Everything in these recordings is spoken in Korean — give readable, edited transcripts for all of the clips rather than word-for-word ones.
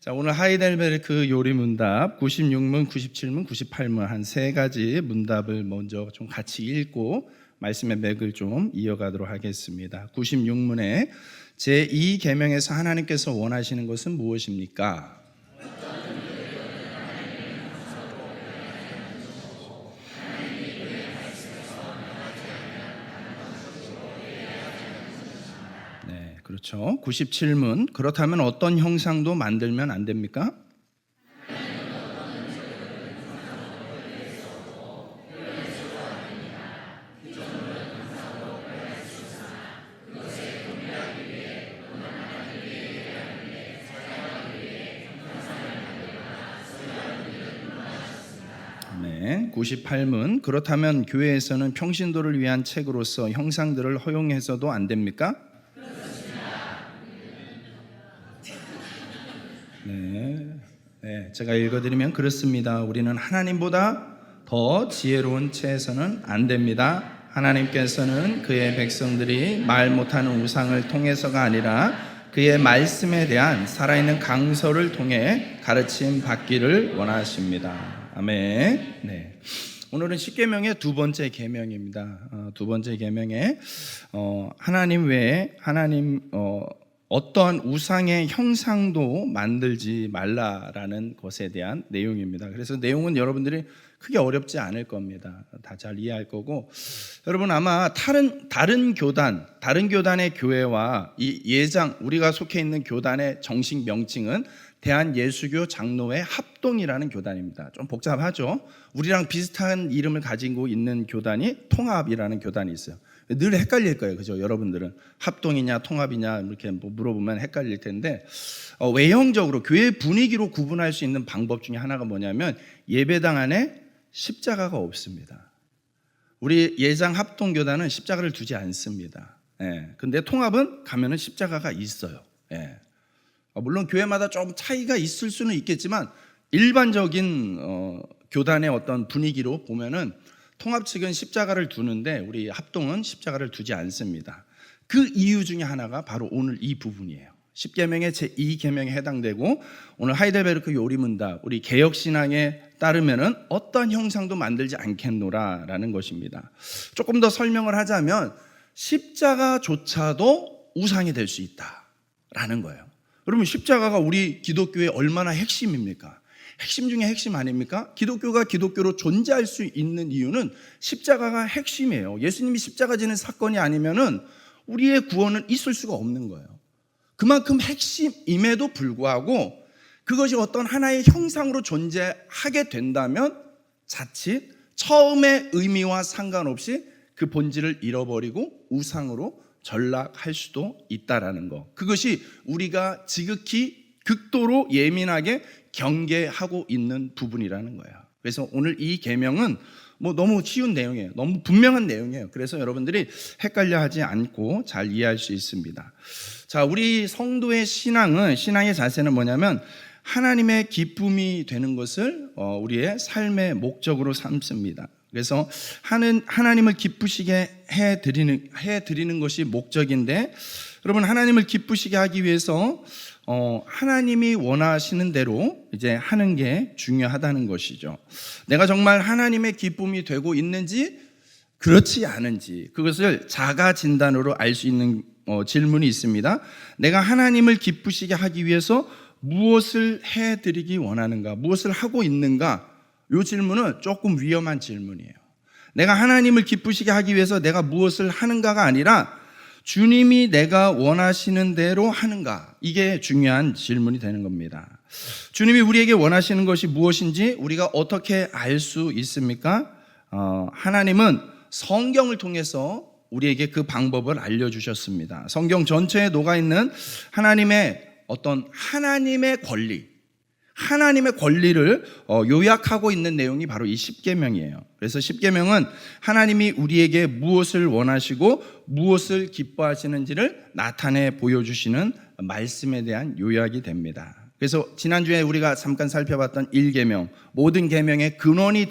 자, 오늘 하이델베르크 요리 문답 96문, 97문, 98문 한 세 가지 문답을 먼저 좀 같이 읽고 말씀의 맥을 좀 이어가도록 하겠습니다. 96문에 제2계명에서 하나님께서 원하시는 것은 무엇입니까? 그렇죠. 97문. 그렇다면 어떤 형상도 만들면 안 됩니까? 네. 98문. 그렇다면 교회에서는 평신도를 위한 책으로서 형상들을 허용해서도 안 됩니까? 네, 제가 읽어드리면 그렇습니다. 우리는 하나님보다 더 지혜로운 채에서는 안 됩니다. 하나님께서는 그의 백성들이 말 못하는 우상을 통해서가 아니라 그의 말씀에 대한 살아있는 강서를 통해 가르침 받기를 원하십니다. 아멘. 네. 오늘은 십계명의 두 번째 계명입니다. 두 번째 계명에 하나님 외에 어떠한 우상의 형상도 만들지 말라라는 것에 대한 내용입니다. 그래서 내용은 여러분들이 크게 어렵지 않을 겁니다. 다 잘 이해할 거고, 여러분 아마 다른 교단의 교회와 이 예장, 우리가 속해 있는 교단의 정식 명칭은 대한예수교 장로회 합동이라는 교단입니다. 좀 복잡하죠. 우리랑 비슷한 이름을 가지고 있는 교단이 통합이라는 교단이 있어요. 늘 헷갈릴 거예요. 그죠? 여러분들은 합동이냐 통합이냐 이렇게 물어보면 헷갈릴 텐데, 외형적으로 교회 분위기로 구분할 수 있는 방법 중에 하나가 뭐냐면 예배당 안에 십자가가 없습니다. 우리 예장 합동교단은 십자가를 두지 않습니다. 근데 통합은 가면은 십자가가 있어요. 물론 교회마다 좀 차이가 있을 수는 있겠지만 일반적인 교단의 어떤 분위기로 보면은 통합 측은 십자가를 두는데 우리 합동은 십자가를 두지 않습니다. 그 이유 중에 하나가 바로 오늘 이 부분이에요. 십계명의 제2계명에 해당되고 오늘 하이델베르크 요리문답 우리 개혁신앙에 따르면은 어떤 형상도 만들지 않겠노라라는 것입니다. 조금 더 설명을 하자면 십자가조차도 우상이 될 수 있다라는 거예요. 여러분 십자가가 우리 기독교의 얼마나 핵심입니까? 핵심 중에 핵심 아닙니까? 기독교가 기독교로 존재할 수 있는 이유는 십자가가 핵심이에요. 예수님이 십자가 지는 사건이 아니면은 우리의 구원은 있을 수가 없는 거예요. 그만큼 핵심임에도 불구하고 그것이 어떤 하나의 형상으로 존재하게 된다면 자칫 처음의 의미와 상관없이 그 본질을 잃어버리고 우상으로 전락할 수도 있다라는 거. 그것이 우리가 지극히 극도로 예민하게 경계하고 있는 부분이라는 거예요. 그래서 오늘 이 계명은 너무 쉬운 내용이에요. 너무 분명한 내용이에요. 그래서 여러분들이 헷갈려 하지 않고 잘 이해할 수 있습니다. 자, 우리 성도의 신앙의 자세는 뭐냐면 하나님의 기쁨이 되는 것을 우리의 삶의 목적으로 삼습니다. 그래서 하나님을 기쁘시게 해드리는 것이 목적인데, 여러분 하나님을 기쁘시게 하기 위해서 하나님이 원하시는 대로 이제 하는 게 중요하다는 것이죠. 내가 정말 하나님의 기쁨이 되고 있는지 그렇지 않은지 그것을 자가 진단으로 알 수 있는 질문이 있습니다. 내가 하나님을 기쁘시게 하기 위해서 무엇을 해드리기 원하는가, 무엇을 하고 있는가? 이 질문은 조금 위험한 질문이에요. 내가 하나님을 기쁘시게 하기 위해서 내가 무엇을 하는가가 아니라 주님이 내가 원하시는 대로 하는가, 이게 중요한 질문이 되는 겁니다. 주님이 우리에게 원하시는 것이 무엇인지 우리가 어떻게 알 수 있습니까? 하나님은 성경을 통해서 우리에게 그 방법을 알려주셨습니다. 성경 전체에 녹아있는 하나님의 권리를 요약하고 있는 내용이 바로 이 십계명이에요. 그래서 십계명은 하나님이 우리에게 무엇을 원하시고 무엇을 기뻐하시는지를 나타내 보여주시는 말씀에 대한 요약이 됩니다. 그래서 지난주에 우리가 잠깐 살펴봤던 1계명, 모든 계명의 근원이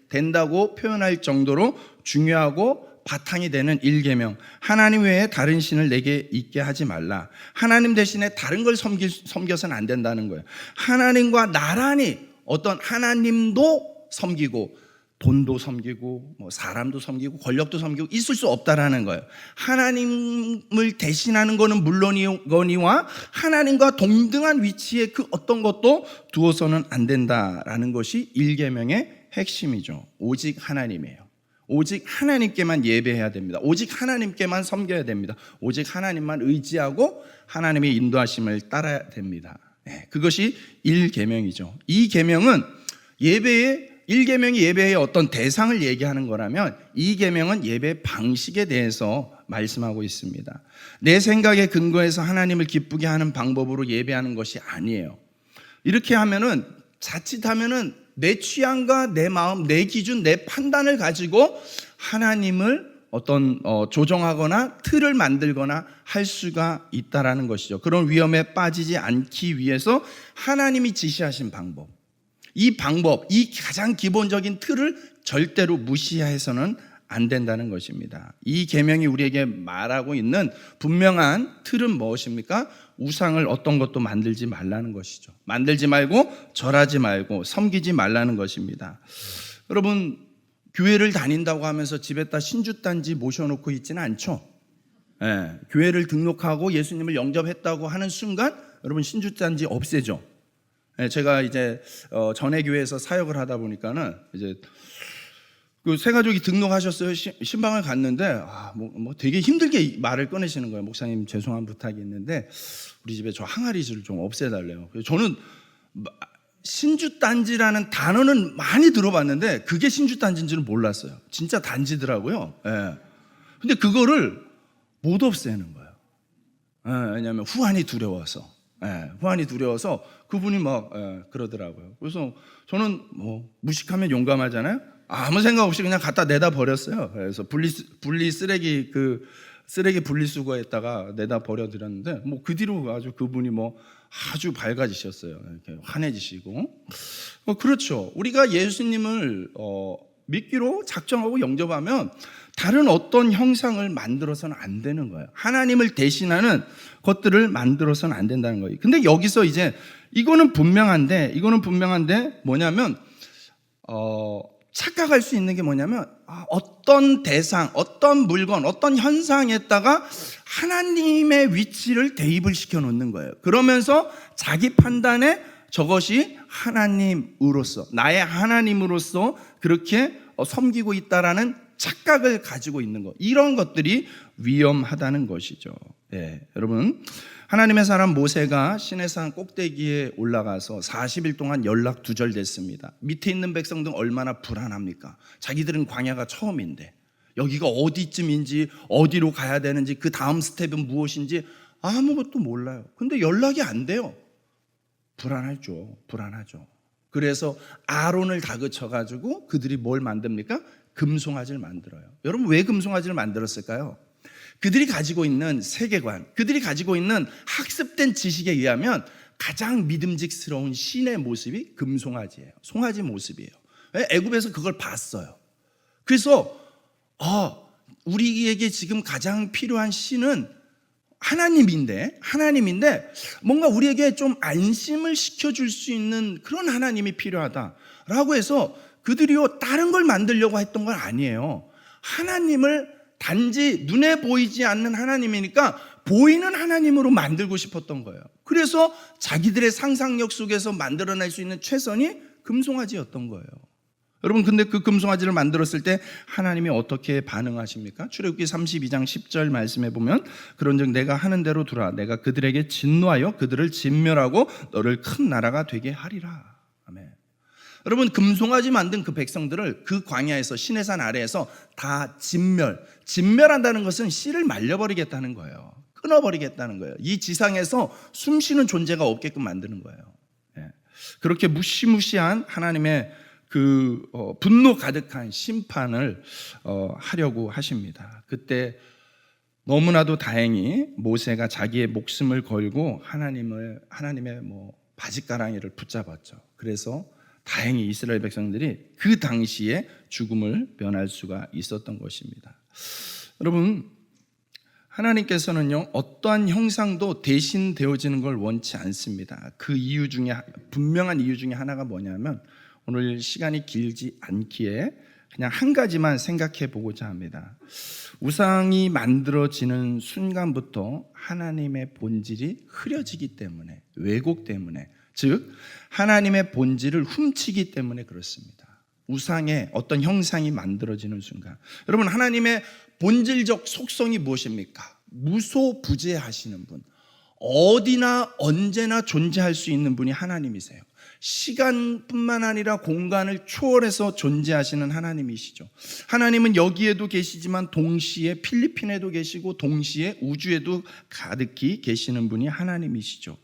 된다고 표현할 정도로 중요하고 바탕이 되는 1계명, 하나님 외에 다른 신을 내게 있게 하지 말라. 하나님 대신에 다른 걸 섬겨서는 안 된다는 거예요. 하나님과 나란히 어떤 하나님도 섬기고 돈도 섬기고 뭐 사람도 섬기고 권력도 섬기고 있을 수 없다라는 거예요. 하나님을 대신하는 거는 물론이거니와 하나님과 동등한 위치에 그 어떤 것도 두어서는 안 된다라는 것이 1계명의 핵심이죠. 오직 하나님이에요. 오직 하나님께만 예배해야 됩니다. 오직 하나님께만 섬겨야 됩니다. 오직 하나님만 의지하고 하나님의 인도하심을 따라야 됩니다. 그것이 1계명이죠. 2계명은 1계명이 예배의 어떤 대상을 얘기하는 거라면 2계명은 예배 방식에 대해서 말씀하고 있습니다. 내 생각에 근거해서 하나님을 기쁘게 하는 방법으로 예배하는 것이 아니에요. 이렇게 하면은 자칫하면은 내 취향과 내 마음, 내 기준, 내 판단을 가지고 하나님을 어떤 조정하거나 틀을 만들거나 할 수가 있다라는 것이죠. 그런 위험에 빠지지 않기 위해서 하나님이 지시하신 방법, 이 방법, 이 가장 기본적인 틀을 절대로 무시해서는 안 된다는 것입니다. 이 계명이 우리에게 말하고 있는 분명한 틀은 무엇입니까? 우상을 어떤 것도 만들지 말라는 것이죠. 만들지 말고 절하지 말고 섬기지 말라는 것입니다. 여러분, 교회를 다닌다고 하면서 집에다 신주단지 모셔놓고 있지는 않죠. 교회를 등록하고 예수님을 영접했다고 하는 순간 여러분 신주단지 없애죠. 제가 이제 전에 교회에서 사역을 하다 보니까는 이제 그 새 가족이 등록하셨어요. 신방을 갔는데 뭐 되게 힘들게 말을 꺼내시는 거예요. 목사님 죄송한 부탁이 있는데 우리 집에 저 항아리를 좀 없애달래요. 그래서 저는 신주단지라는 단어는 많이 들어봤는데 그게 신주단지인지는 몰랐어요. 진짜 단지더라고요. 근데 그거를 못 없애는 거예요. 왜냐하면 후환이 두려워서. 후환이 두려워서 그분이 막 그러더라고요. 그래서 저는 뭐 무식하면 용감하잖아요. 아무 생각 없이 그냥 갖다 내다 버렸어요. 그래서 쓰레기 분리수거에다가 내다 버려드렸는데 뭐 그 뒤로 아주 그분이 뭐 아주 밝아지셨어요. 이렇게 환해지시고. 그렇죠. 우리가 예수님을 믿기로 작정하고 영접하면 다른 어떤 형상을 만들어서는 안 되는 거예요. 하나님을 대신하는 것들을 만들어서는 안 된다는 거예요. 근데 여기서 이제 이거는 분명한데 뭐냐면 착각할 수 있는 게 뭐냐면 어떤 대상, 어떤 물건, 어떤 현상에다가 하나님의 위치를 대입을 시켜 놓는 거예요. 그러면서 자기 판단에 저것이 하나님으로서, 나의 하나님으로서 그렇게 섬기고 있다라는 착각을 가지고 있는 것, 이런 것들이 위험하다는 것이죠. 여러분, 하나님의 사람 모세가 시내산 꼭대기에 올라가서 40일 동안 연락 두절됐습니다. 밑에 있는 백성들은 얼마나 불안합니까? 자기들은 광야가 처음인데 여기가 어디쯤인지, 어디로 가야 되는지, 그 다음 스텝은 무엇인지 아무것도 몰라요. 근데 연락이 안 돼요. 불안하죠. 그래서 아론을 다그쳐가지고 그들이 뭘 만듭니까? 금송아지를 만들어요. 여러분, 왜 금송아지를 만들었을까요? 그들이 가지고 있는 세계관, 그들이 가지고 있는 학습된 지식에 의하면 가장 믿음직스러운 신의 모습이 금송아지예요. 송아지 모습이에요. 애굽에서 그걸 봤어요. 그래서 우리에게 지금 가장 필요한 신은 하나님인데 뭔가 우리에게 좀 안심을 시켜줄 수 있는 그런 하나님이 필요하다라고 해서 그들이요 다른 걸 만들려고 했던 건 아니에요. 하나님을 단지 눈에 보이지 않는 하나님이니까 보이는 하나님으로 만들고 싶었던 거예요. 그래서 자기들의 상상력 속에서 만들어낼 수 있는 최선이 금송아지였던 거예요. 여러분, 근데 그 금송아지를 만들었을 때 하나님이 어떻게 반응하십니까? 출애굽기 32장 10절 말씀해 보면 그런즉 내가 하는 대로 두라. 내가 그들에게 진노하여 그들을 진멸하고 너를 큰 나라가 되게 하리라. 아멘. 여러분, 금송아지 만든 그 백성들을 그 광야에서 시내산 아래에서 다 진멸한다는 것은 씨를 말려버리겠다는 거예요. 끊어버리겠다는 거예요. 이 지상에서 숨쉬는 존재가 없게끔 만드는 거예요. 그렇게 무시무시한 하나님의 그 분노 가득한 심판을 하려고 하십니다. 그때 너무나도 다행히 모세가 자기의 목숨을 걸고 하나님의 바짓가랑이를 붙잡았죠. 그래서 다행히 이스라엘 백성들이 그 당시에 죽음을 면할 수가 있었던 것입니다. 여러분, 하나님께서는요, 어떠한 형상도 대신 되어지는 걸 원치 않습니다. 그 이유 중에, 분명한 이유 중에 하나가 뭐냐면, 오늘 시간이 길지 않기에 그냥 한 가지만 생각해 보고자 합니다. 우상이 만들어지는 순간부터 하나님의 본질이 흐려지기 때문에, 왜곡 때문에, 즉 하나님의 본질을 훔치기 때문에 그렇습니다. 우상의 어떤 형상이 만들어지는 순간, 여러분, 하나님의 본질적 속성이 무엇입니까? 무소부재하시는 분, 어디나 언제나 존재할 수 있는 분이 하나님이세요. 시간뿐만 아니라 공간을 초월해서 존재하시는 하나님이시죠. 하나님은 여기에도 계시지만 동시에 필리핀에도 계시고 동시에 우주에도 가득히 계시는 분이 하나님이시죠.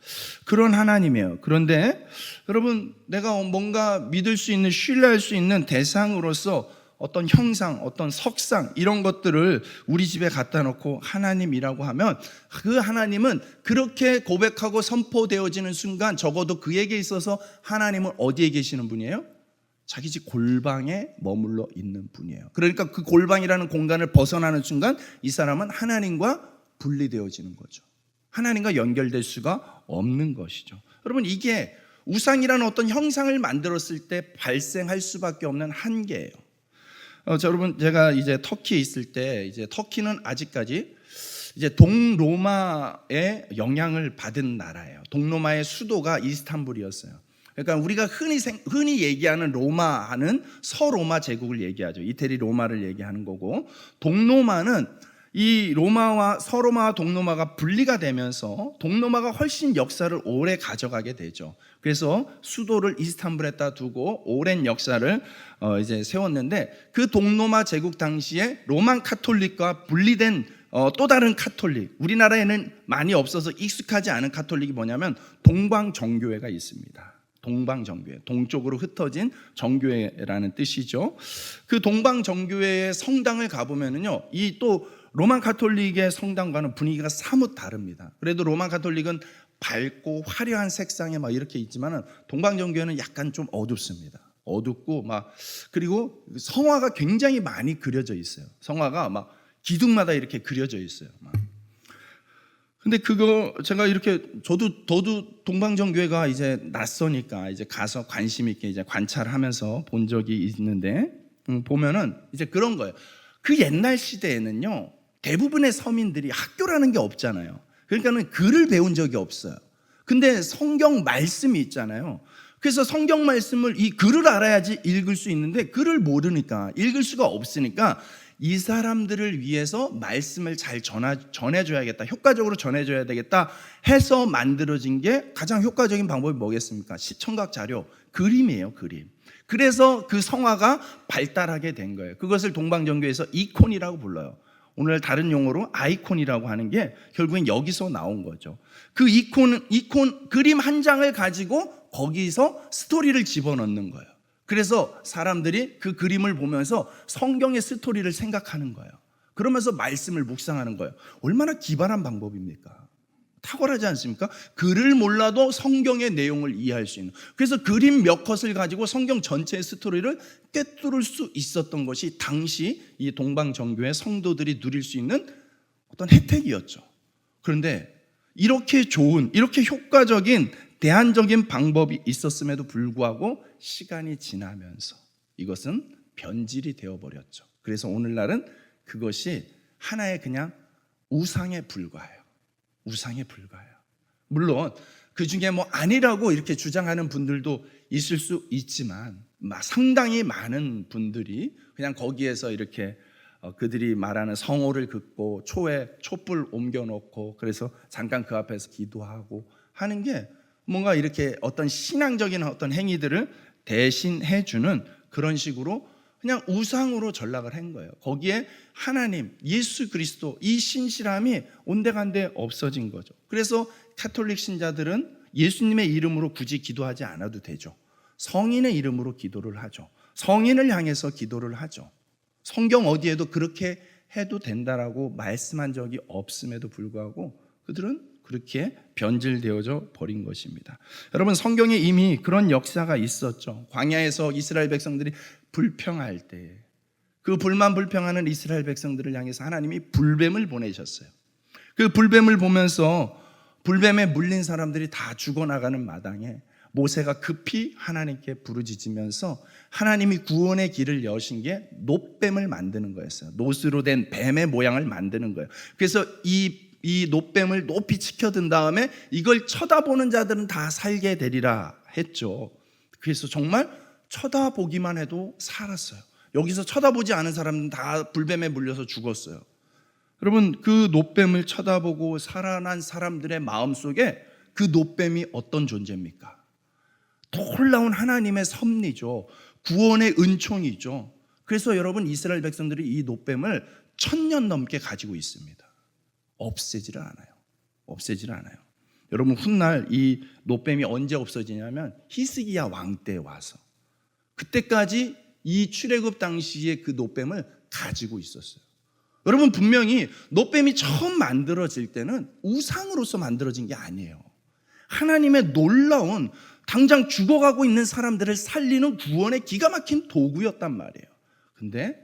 그런 하나님이에요. 그런데 여러분, 내가 뭔가 믿을 수 있는, 신뢰할 수 있는 대상으로서 어떤 형상, 어떤 석상, 이런 것들을 우리 집에 갖다 놓고 하나님이라고 하면, 그 하나님은 그렇게 고백하고 선포되어지는 순간 적어도 그에게 있어서 하나님은 어디에 계시는 분이에요? 자기 집 골방에 머물러 있는 분이에요. 그러니까 그 골방이라는 공간을 벗어나는 순간 이 사람은 하나님과 분리되어지는 거죠. 하나님과 연결될 수가 없는 것이죠. 여러분, 이게 우상이라는 어떤 형상을 만들었을 때 발생할 수밖에 없는 한계예요. 여러분, 제가 이제 터키에 있을 때, 이제 터키는 아직까지 이제 동로마의 영향을 받은 나라예요. 동로마의 수도가 이스탄불이었어요. 그러니까 우리가 흔히 얘기하는 로마는 서로마 제국을 얘기하죠. 이태리 로마를 얘기하는 거고, 동로마는 이 로마와 서로마와 동로마가 분리가 되면서 동로마가 훨씬 역사를 오래 가져가게 되죠. 그래서 수도를 이스탄불에다 두고 오랜 역사를 이제 세웠는데, 그 동로마 제국 당시에 로만 카톨릭과 분리된 또 다른 카톨릭, 우리나라에는 많이 없어서 익숙하지 않은 카톨릭이 뭐냐면 동방정교회가 있습니다. 동방정교회, 동쪽으로 흩어진 정교회라는 뜻이죠. 그 동방정교회의 성당을 가보면은요, 이 또 로만 카톨릭의 성당과는 분위기가 사뭇 다릅니다. 그래도 로만 카톨릭은 밝고 화려한 색상에 막 이렇게 있지만은 동방정교회는 약간 좀 어둡습니다. 어둡고 그리고 성화가 굉장히 많이 그려져 있어요. 성화가 막 기둥마다 이렇게 그려져 있어요. 근데 그거 제가 이렇게 저도 동방정교회가 이제 낯서니까 이제 가서 관심 있게 이제 관찰하면서 본 적이 있는데, 보면은 이제 그런 거예요. 그 옛날 시대에는요, 대부분의 서민들이 학교라는 게 없잖아요. 그러니까는 글을 배운 적이 없어요. 근데 성경 말씀이 있잖아요. 그래서 성경 말씀을, 이 글을 알아야지 읽을 수 있는데 글을 모르니까, 읽을 수가 없으니까 이 사람들을 위해서 말씀을 잘 전해줘야겠다, 효과적으로 전해줘야 되겠다 해서 만들어진 게 가장 효과적인 방법이 뭐겠습니까? 시청각 자료, 그림이에요, 그림. 그래서 그 성화가 발달하게 된 거예요. 그것을 동방정교에서 이콘이라고 불러요. 오늘 다른 용어로 아이콘이라고 하는 게 결국엔 여기서 나온 거죠. 그 이콘 그림 한 장을 가지고 거기서 스토리를 집어넣는 거예요. 그래서 사람들이 그 그림을 보면서 성경의 스토리를 생각하는 거예요. 그러면서 말씀을 묵상하는 거예요. 얼마나 기발한 방법입니까? 탁월하지 않습니까? 글을 몰라도 성경의 내용을 이해할 수 있는. 그래서 그림 몇 컷을 가지고 성경 전체의 스토리를 꿰뚫을 수 있었던 것이 당시 이 동방정교회 성도들이 누릴 수 있는 어떤 혜택이었죠. 그런데 이렇게 좋은, 이렇게 효과적인 대안적인 방법이 있었음에도 불구하고 시간이 지나면서 이것은 변질이 되어버렸죠. 그래서 오늘날은 그것이 하나의 그냥 우상에 불과해요. 우상에 불과해요. 물론 그 중에 아니라고 이렇게 주장하는 분들도 있을 수 있지만, 상당히 많은 분들이 그냥 거기에서 이렇게 그들이 말하는 성호를 긋고 초에 촛불 옮겨놓고 그래서 잠깐 그 앞에서 기도하고 하는 게 뭔가 이렇게 어떤 신앙적인 어떤 행위들을 대신해주는 그런 식으로 그냥 우상으로 전락을 한 거예요. 거기에 하나님, 예수 그리스도, 이 신실함이 온데간데 없어진 거죠. 그래서 카톨릭 신자들은 예수님의 이름으로 굳이 기도하지 않아도 되죠. 성인의 이름으로 기도를 하죠. 성인을 향해서 기도를 하죠. 성경 어디에도 그렇게 해도 된다라고 말씀한 적이 없음에도 불구하고 그들은 그렇게 변질되어져 버린 것입니다. 여러분, 성경에 이미 그런 역사가 있었죠. 광야에서 이스라엘 백성들이 불평할 때 그 불만 불평하는 이스라엘 백성들을 향해서 하나님이 불뱀을 보내셨어요. 그 불뱀을 보면서 불뱀에 물린 사람들이 다 죽어나가는 마당에 모세가 급히 하나님께 부르짖으면서 하나님이 구원의 길을 여신 게 놋뱀을 만드는 거였어요. 놋으로 된 뱀의 모양을 만드는 거예요. 그래서 이 놋뱀을 높이 치켜든 다음에 이걸 쳐다보는 자들은 다 살게 되리라 했죠. 그래서 정말 쳐다보기만 해도 살았어요. 여기서 쳐다보지 않은 사람은 다 불뱀에 물려서 죽었어요. 여러분, 그 놋뱀을 쳐다보고 살아난 사람들의 마음속에 그 놋뱀이 어떤 존재입니까? 놀라운 하나님의 섭리죠. 구원의 은총이죠. 그래서 여러분, 이스라엘 백성들이 이 놋뱀을 1000년 넘게 가지고 있습니다. 없애지를 않아요. 여러분, 훗날 이 놋뱀이 언제 없어지냐면 히스기야 왕 때 와서, 그때까지 이 출애굽 당시에 그 놋뱀을 가지고 있었어요. 여러분, 분명히 놋뱀이 처음 만들어질 때는 우상으로서 만들어진 게 아니에요. 하나님의 놀라운, 당장 죽어가고 있는 사람들을 살리는 구원의 기가 막힌 도구였단 말이에요. 근데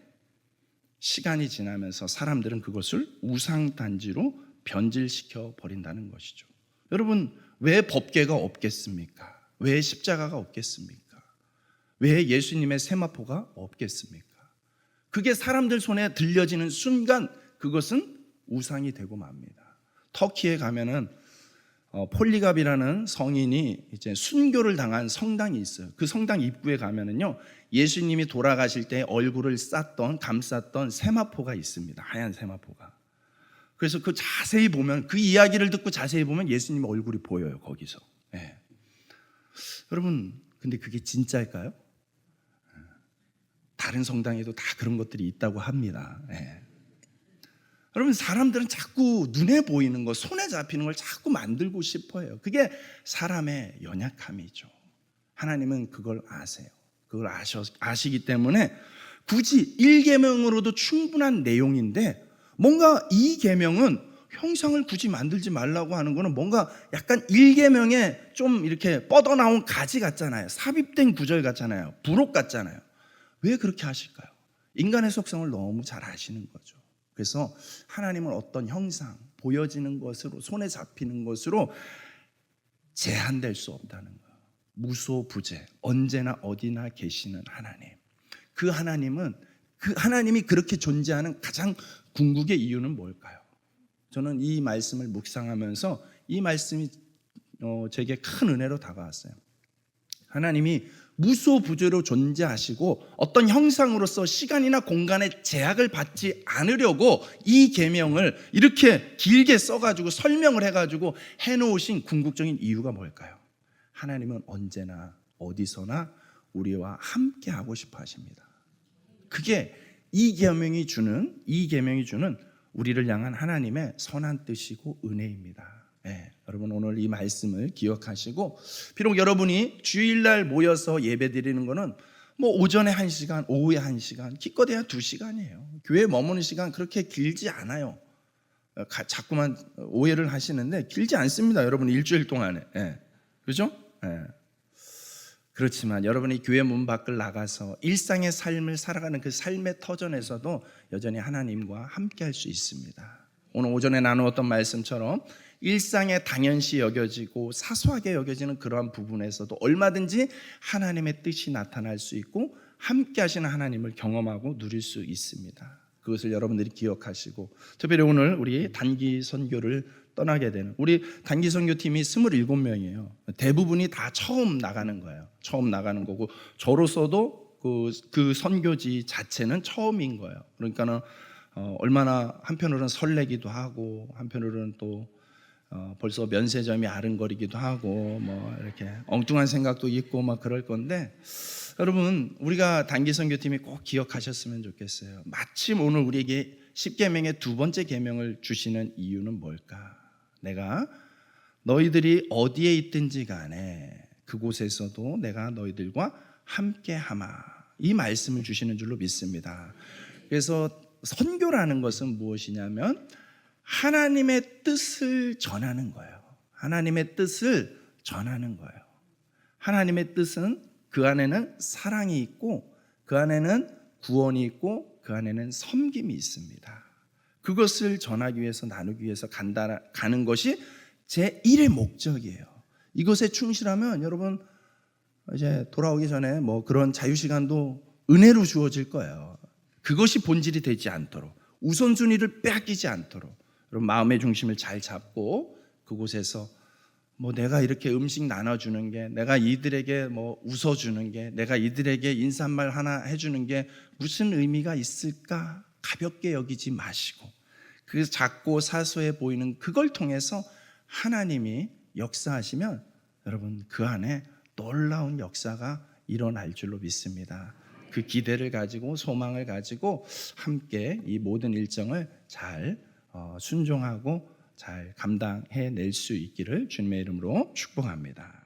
시간이 지나면서 사람들은 그것을 우상단지로 변질시켜 버린다는 것이죠. 여러분, 왜 법궤가 없겠습니까? 왜 십자가가 없겠습니까? 왜 예수님의 세마포가 없겠습니까? 그게 사람들 손에 들려지는 순간 그것은 우상이 되고 맙니다. 터키에 가면은 폴리갑이라는 성인이 이제 순교를 당한 성당이 있어요. 그 성당 입구에 가면은요, 예수님이 돌아가실 때 얼굴을 감쌌던 세마포가 있습니다. 하얀 세마포가. 그래서 그 자세히 보면, 그 이야기를 듣고 자세히 보면 예수님 얼굴이 보여요, 거기서. 네. 여러분, 근데 그게 진짜일까요? 다른 성당에도 다 그런 것들이 있다고 합니다. 네. 여러분, 사람들은 자꾸 눈에 보이는 거, 손에 잡히는 걸 자꾸 만들고 싶어 해요. 그게 사람의 연약함이죠. 하나님은 그걸 아세요. 그걸 아시기 때문에 굳이 1계명으로도 충분한 내용인데, 뭔가 2계명은 형상을 굳이 만들지 말라고 하는 거는 뭔가 약간 1계명에 좀 이렇게 뻗어나온 가지 같잖아요. 삽입된 구절 같잖아요. 부록 같잖아요. 왜 그렇게 하실까요? 인간의 속성을 너무 잘 아시는 거죠. 그래서 하나님은 어떤 형상, 보여지는 것으로, 손에 잡히는 것으로 제한될 수 없다는 거예요. 무소부재, 언제나 어디나 계시는 하나님. 그 하나님이 그렇게 존재하는 가장 궁극의 이유는 뭘까요? 저는 이 말씀을 묵상하면서 이 말씀이 제게 큰 은혜로 다가왔어요. 하나님이 무소부재로 존재하시고 어떤 형상으로서 시간이나 공간의 제약을 받지 않으려고 이 계명을 이렇게 길게 써가지고 설명을 해가지고 해놓으신 궁극적인 이유가 뭘까요? 하나님은 언제나 어디서나 우리와 함께 하고 싶어 하십니다. 그게 이 계명이 주는 우리를 향한 하나님의 선한 뜻이고 은혜입니다. 네, 여러분, 오늘 이 말씀을 기억하시고, 비록 여러분이 주일날 모여서 예배 드리는 거는 뭐 오전에 1시간, 오후에 1시간, 기껏해야 2시간이에요. 교회에 머무는 시간 그렇게 길지 않아요. 자꾸만 오해를 하시는데 길지 않습니다, 여러분. 일주일 동안에. 네. 그렇죠? 네. 그렇지만 여러분이 교회 문 밖을 나가서 일상의 삶을 살아가는 그 삶의 터전에서도 여전히 하나님과 함께 할 수 있습니다. 오늘 오전에 나누었던 말씀처럼 일상에 당연시 여겨지고 사소하게 여겨지는 그러한 부분에서도 얼마든지 하나님의 뜻이 나타날 수 있고 함께 하시는 하나님을 경험하고 누릴 수 있습니다. 그것을 여러분들이 기억하시고, 특별히 오늘 우리 단기 선교를 떠나게 되는 우리 단기 선교팀이 27명이에요. 대부분이 다 처음 나가는 거예요. 처음 나가는 거고, 저로서도 그 선교지 자체는 처음인 거예요. 그러니까는 얼마나 한편으로는 설레기도 하고, 한편으로는 또 벌써 면세점이 아른거리기도 하고, 뭐 이렇게 엉뚱한 생각도 있고 막 그럴 건데, 여러분, 우리가 단기 선교팀이 꼭 기억하셨으면 좋겠어요. 마침 오늘 우리에게 10계명의 두 번째 계명을 주시는 이유는 뭘까? 내가 너희들이 어디에 있든지 간에 그곳에서도 내가 너희들과 함께하마, 이 말씀을 주시는 줄로 믿습니다. 그래서 선교라는 것은 무엇이냐면 하나님의 뜻을 전하는 거예요. 하나님의 뜻을 전하는 거예요. 하나님의 뜻은 그 안에는 사랑이 있고, 그 안에는 구원이 있고, 그 안에는 섬김이 있습니다. 그것을 전하기 위해서 나누기 위해서 가는 것이 제 1의 목적이에요. 이것에 충실하면 여러분 이제 돌아오기 전에 뭐 그런 자유 시간도 은혜로 주어질 거예요. 그것이 본질이 되지 않도록, 우선순위를 빼앗기지 않도록 여러분 마음의 중심을 잘 잡고 그곳에서 뭐 내가 이렇게 음식 나눠주는 게, 내가 이들에게 뭐 웃어주는 게, 내가 이들에게 인사말 하나 해주는 게 무슨 의미가 있을까 가볍게 여기지 마시고, 그 작고 사소해 보이는 그걸 통해서 하나님이 역사하시면 여러분 그 안에 놀라운 역사가 일어날 줄로 믿습니다. 그 기대를 가지고 소망을 가지고 함께 이 모든 일정을 잘 순종하고 잘 감당해낼 수 있기를 주님의 이름으로 축복합니다.